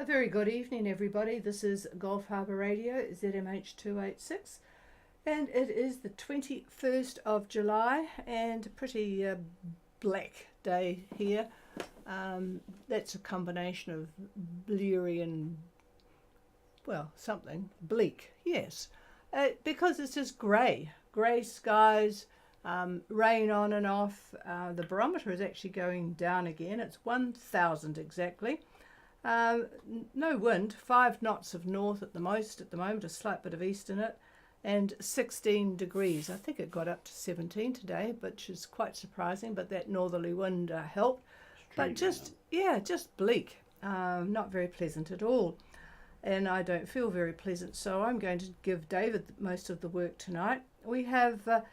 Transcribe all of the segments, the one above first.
A very good evening, everybody. This is Gulf Harbour Radio, ZMH286, and it is the 21st of July and a pretty black day here. That's a combination of bleary and, well, something bleak, yes, because it's just grey skies, rain on and off. The barometer is actually going down again. It's 1,000 exactly. No wind, 5 knots of north at the moment, a slight bit of east in it, and 16 degrees. I think it got up to 17 today, which is quite surprising, but that northerly wind helped. But just bleak, not very pleasant at all. And I don't feel very pleasant, so I'm going to give David most of the work tonight. We have a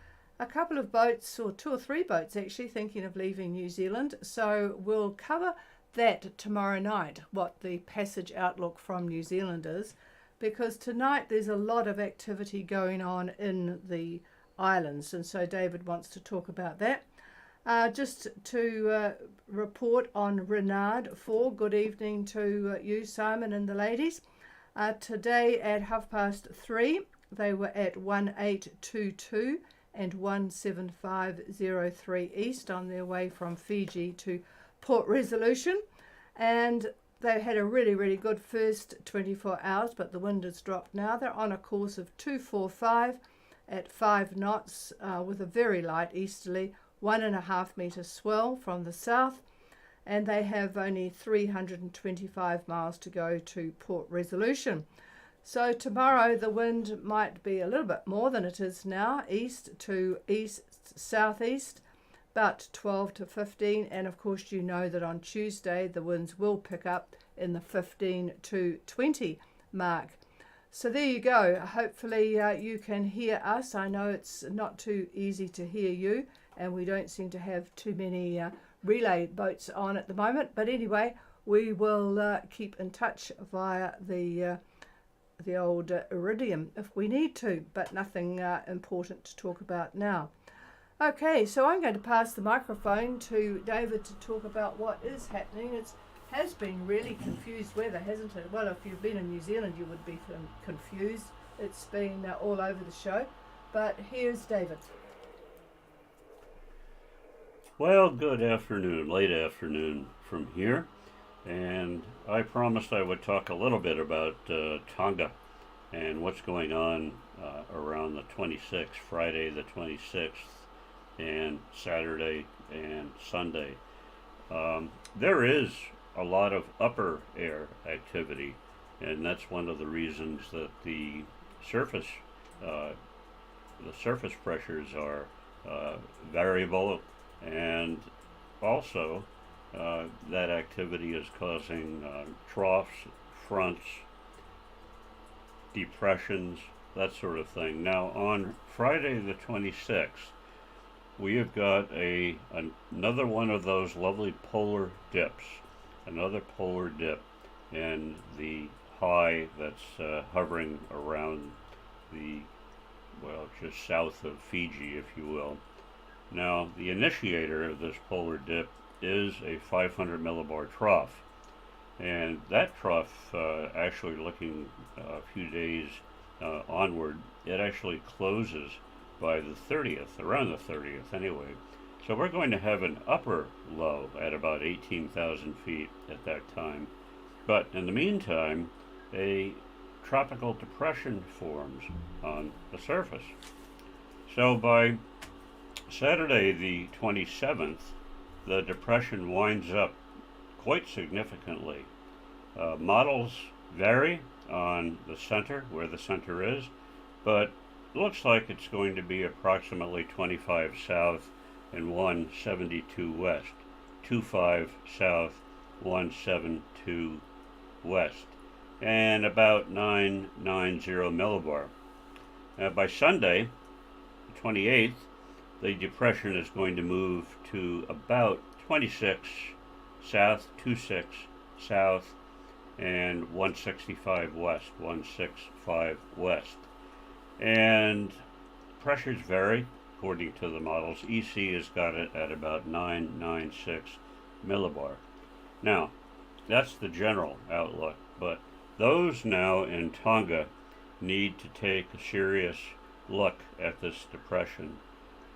couple of boats, or 2 or 3 boats actually, thinking of leaving New Zealand, so we'll cover that tomorrow night, what the passage outlook from New Zealand is, because tonight there's a lot of activity going on in the islands, and so David wants to talk about that. Just to report on Renard 4, good evening to you, Simon, and the ladies. Today at 3:30 they were at 1822 and 17503 east on their way from Fiji to Port Resolution, and they had a really good first 24 hours, but the wind has dropped now. They're on a course of 245 at 5 knots with a very light easterly 1.5 metre swell from the south, and they have only 325 miles to go to Port Resolution. So tomorrow the wind might be a little bit more than it is now, east to east southeast, about 12 to 15, and of course you know that on Tuesday the winds will pick up in the 15 to 20 mark. So there you go. Hopefully you can hear us. I know it's not too easy to hear you, and we don't seem to have too many relay boats on at the moment, but anyway, we will keep in touch via the old iridium if we need to, but nothing important to talk about now. Okay, so I'm going to pass the microphone to David to talk about what is happening. It has been really confused weather, hasn't it? Well, if you've been in New Zealand, you would be confused. It's been all over the show. But here's David. Well, good afternoon, late afternoon from here. And I promised I would talk a little bit about Tonga and what's going on around the 26th, Friday the 26th, and Saturday and Sunday. There is a lot of upper air activity, and that's one of the reasons that the surface pressures are variable, and also that activity is causing troughs, fronts, depressions, that sort of thing. Now on Friday the 26th, we have got another one of those lovely polar dips, another polar dip, and the high that's hovering around just south of Fiji, if you will. Now, the initiator of this polar dip is a 500 millibar trough, and that trough, actually looking a few days onward, it actually closes by the 30th, around the 30th anyway. So we're going to have an upper low at about 18,000 feet at that time. But in the meantime, a tropical depression forms on the surface. So by Saturday the 27th, the depression winds up quite significantly. Models vary on the center, where the center is, but looks like it's going to be approximately 25 south and 172 west, 25 south, 172 west, and about 990 millibar. By Sunday, the 28th, the depression is going to move to about 26 south, 26 south, and 165 west, 165 west. And pressures vary according to the models. EC has got it at about 996 millibar. Now, that's the general outlook. But those now in Tonga need to take a serious look at this depression,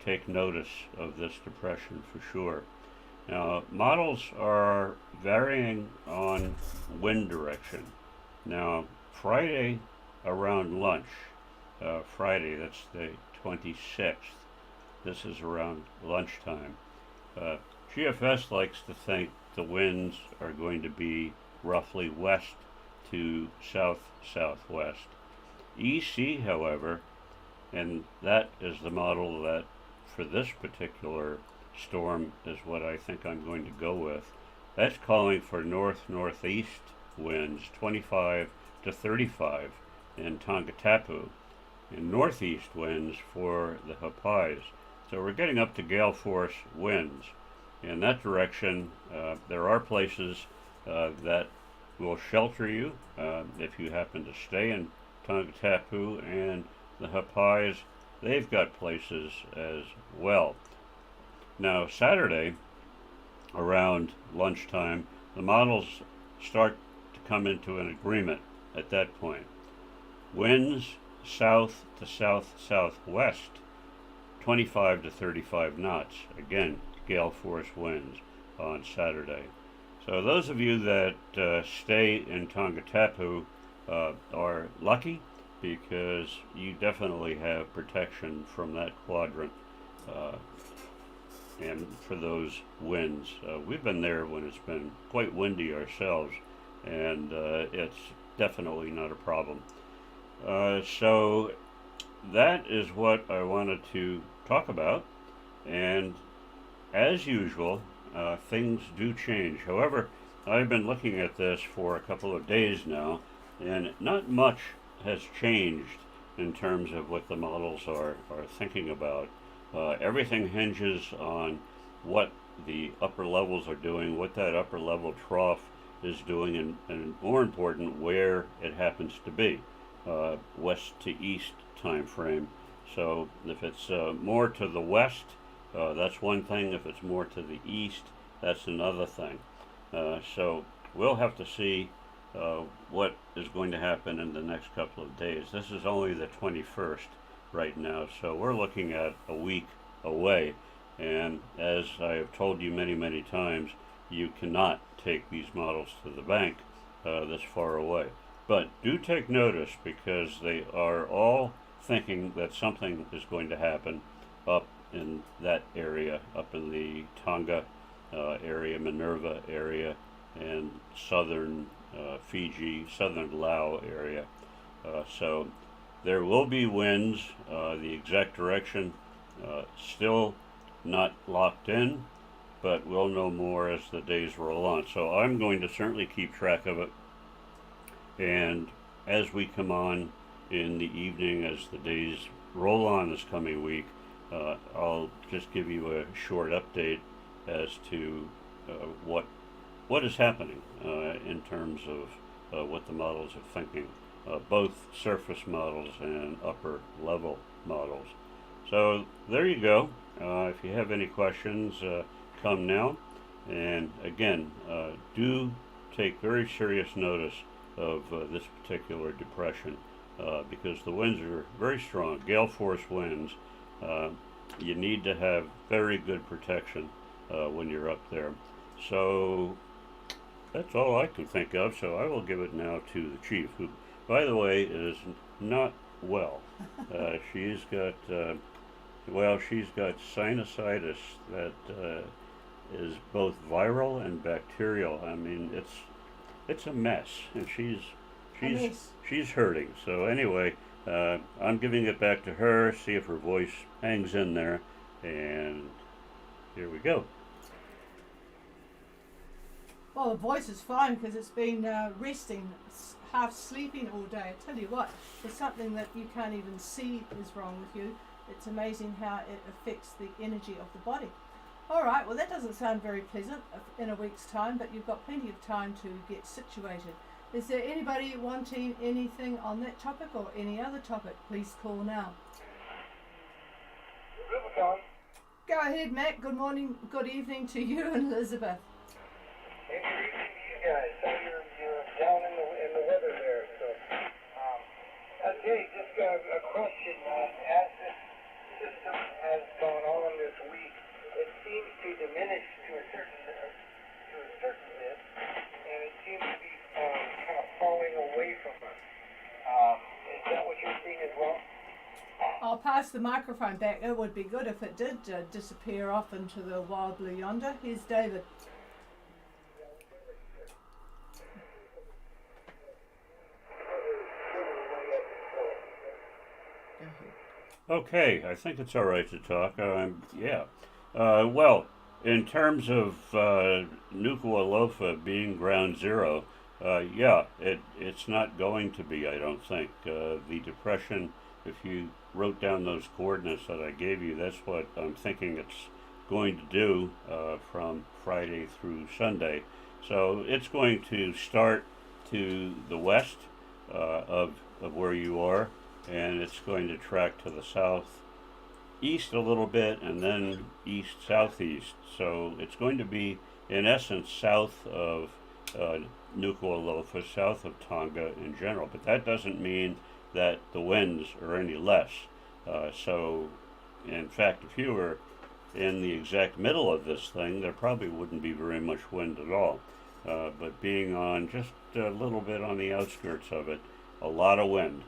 take notice of this depression for sure. Now, models are varying on wind direction. Now, Friday around lunch, Friday, that's the 26th, this is around lunchtime. Uh, GFS likes to think the winds are going to be roughly west to south-southwest. EC, however, and that is the model that for this particular storm is what I think I'm going to go with. That's calling for north-northeast winds 25 to 35 in Tongatapu and northeast winds for the Hapais. So we're getting up to gale force winds. In that direction, there are places that will shelter you if you happen to stay in Tongatapu, and the Hapais, they've got places as well. Now, Saturday, around lunchtime, the models start to come into an agreement at that point. Winds south to south-southwest, 25 to 35 knots. Again, gale force winds on Saturday. So those of you that stay in Tongatapu are lucky because you definitely have protection from that quadrant and for those winds. We've been there when it's been quite windy ourselves, and it's definitely not a problem. So that is what I wanted to talk about, and as usual, things do change. However, I've been looking at this for a couple of days now, and not much has changed in terms of what the models are thinking about. Everything hinges on what the upper levels are doing, what that upper level trough is doing, and more important, where it happens to be, west to east time frame. So if it's more to the west, that's one thing. If it's more to the east, that's another thing. So we'll have to see what is going to happen in the next couple of days. This is only the 21st right now, so we're looking at a week away. And as I have told you many, many times, you cannot take these models to the bank this far away. But do take notice, because they are all thinking that something is going to happen up in that area, up in the Tonga area, Minerva area, and southern Fiji, southern Lao area. So there will be winds. The exact direction still not locked in, but we'll know more as the days roll on. So I'm going to certainly keep track of it, and as we come on in the evening, as the days roll on this coming week, I'll just give you a short update as to what is happening in terms of what the models are thinking, both surface models and upper level models. So there you go. If you have any questions, come now. And again, do take very serious notice of this particular depression because the winds are very strong, gale force winds. You need to have very good protection when you're up there. So that's all I can think of. So I will give it now to the chief, who, by the way, is not well. She's got sinusitis that is both viral and bacterial. I mean, it's a mess, and she's hurting. So anyway, I'm giving it back to her. See if her voice hangs in there, and here we go. Well, the voice is fine because it's been resting, half sleeping all day. I tell you what, there's something that you can't even see is wrong with you. It's amazing how it affects the energy of the body. All right, well, that doesn't sound very pleasant in a week's time, but you've got plenty of time to get situated. Is there anybody wanting anything on that topic or any other topic? Please call now. Go ahead, Matt. Good morning, good evening to you and Elizabeth. Good evening to you guys. So you're down in the a question. As this system has gone on this week, it seems to diminish to a certain bit, and it seems to be kind of falling away from us. Is that what you're seeing as well? I'll pass the microphone back. It would be good if it did disappear off into the wild blue yonder. Here's David. Okay, I think it's all right to talk. Yeah. Well, in terms of Nuku'alofa being ground zero, yeah, it's not going to be, I don't think. The depression, if you wrote down those coordinates that I gave you, that's what I'm thinking it's going to do from Friday through Sunday. So it's going to start to the west of where you are, and it's going to track to the southeast a little bit, and then east southeast. So it's going to be, in essence, south of Nuku'alofa, south of Tonga in general. But that doesn't mean that the winds are any less. So, in fact, if you were in the exact middle of this thing, there probably wouldn't be very much wind at all. But being on just a little bit on the outskirts of it, a lot of wind.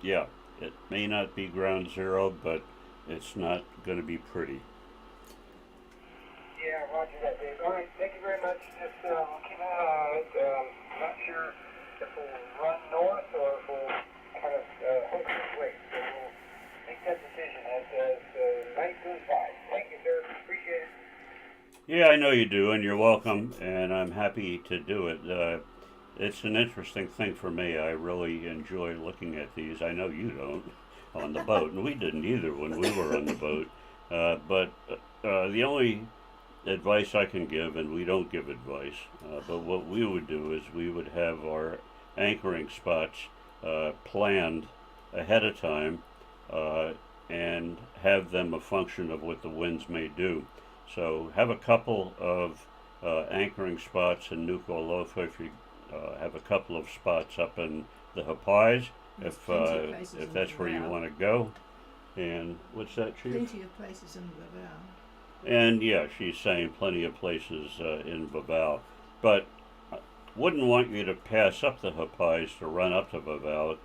Yeah, it may not be ground zero, but it's not going to be pretty. Yeah, roger that, Dave. All right, thank you very much. Just keep an eye on it. Not sure if we'll run north or if we'll kind of hook this way. So we'll make that decision as the night goes by. Thank you, sir. Appreciate it. Yeah, I know you do, and you're welcome, and I'm happy to do it. It's an interesting thing for me. I really enjoy looking at these. I know you don't on the boat, and we didn't either when we were on the boat. But the only advice I can give, and we don't give advice, but what we would do is we would have our anchoring spots planned ahead of time and have them a function of what the winds may do. So have a couple of anchoring spots in Nuku'alofa. If you have a couple of spots up in the Hapais, if that's where you want to go. And what's that, Chief? Plenty of places in Vavau. And yeah, she's saying plenty of places in Vavau. But I wouldn't want you to pass up the Hapais to run up to Vavau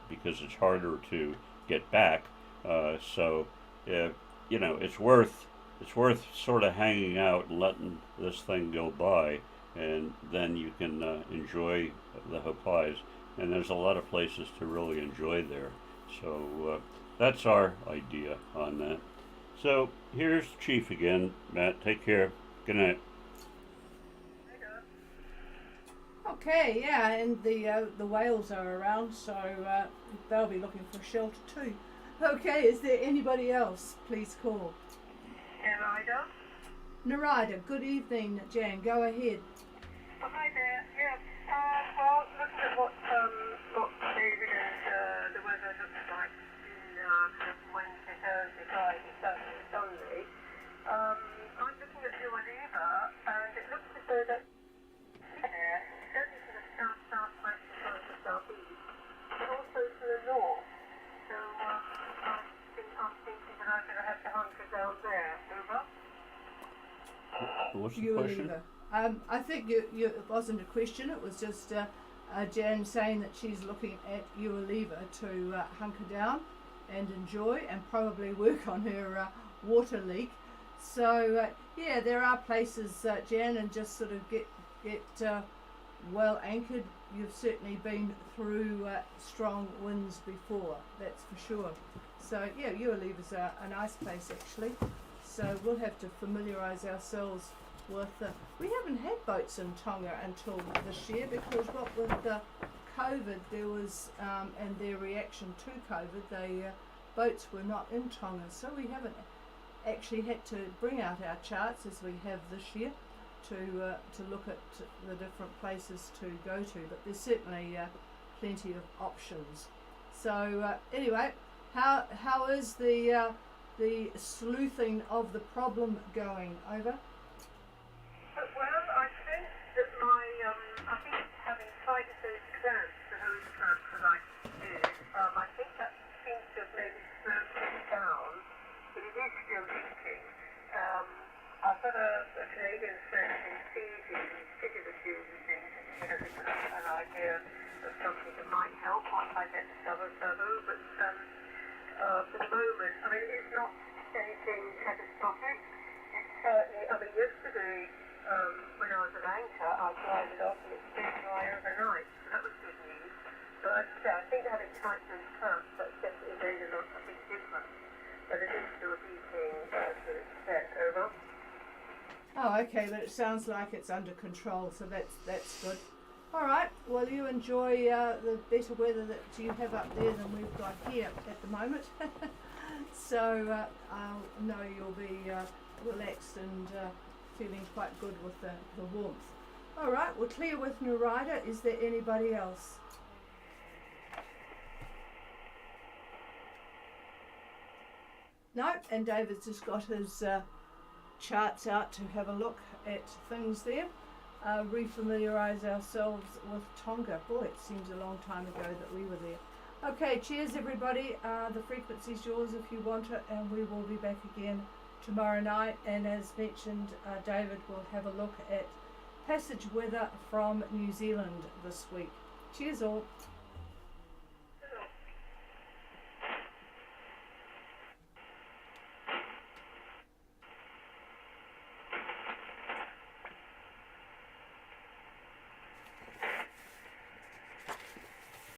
because it's harder to get back. So, you know, it's worth sort of hanging out and letting this thing go by, and then you can enjoy the Hapais. And there's a lot of places to really enjoy there. So that's our idea on that. So here's Chief again. Matt, take care. Good night. Okay, yeah, and the whales are around, so they'll be looking for shelter too. Okay, is there anybody else? Please call. Narida? Narida, good evening, Jan. Go ahead. Oh, hi there. Yeah. Well, looking at what David and the weather looks like in Wednesday, Thursday, Friday, Saturday, Sunday, I'm looking at your lever, and it looks as though that there, certainly to the south-southwest as well as the southeast, but also to the north. So I'm thinking that I'm going to have to hunker down there. Over. What's the question? I think it wasn't a question. It was just Jan saying that she's looking at Uelever to hunker down and enjoy and probably work on her water leak. So yeah, there are places, Jan, and just sort of get well anchored. You've certainly been through strong winds before, that's for sure. So yeah, Uelever's a nice place actually. So we'll have to familiarise ourselves with we haven't had boats in Tonga until this year, because what with COVID there was and their reaction to COVID, the boats were not in Tonga, so we haven't actually had to bring out our charts as we have this year to look at the different places to go to, but there's certainly plenty of options. So anyway, how is the sleuthing of the problem going? Over. Well, I think that I think having tried those exams, the whole exams that I overheating. I've got a Canadian friend in Fiji who's fitted a few of the things, and he has an idea of something that might help once I get the summer, but for the moment, I mean, it's not anything catastrophic. It's certainly, I mean, yesterday, when I was at anchor, I dried it off and it stayed dry overnight, so that was good news. But I think having tight those taps, that's definitely made a big difference. But it is still heating to its set, over. Oh, okay, but it sounds like it's under control, so that's good. All right, well, you enjoy the better weather that you have up there than we've got here at the moment. So I know you'll be relaxed and feeling quite good with the warmth. All right, we're clear with Narida. Is there anybody else? No, and David's just got his charts out to have a look at things there. Refamiliarise ourselves with Tonga. Boy, it seems a long time ago that we were there. Okay, cheers everybody. The frequency's yours if you want it, and we will be back again tomorrow night. And as mentioned, David will have a look at passage weather from New Zealand this week. Cheers all.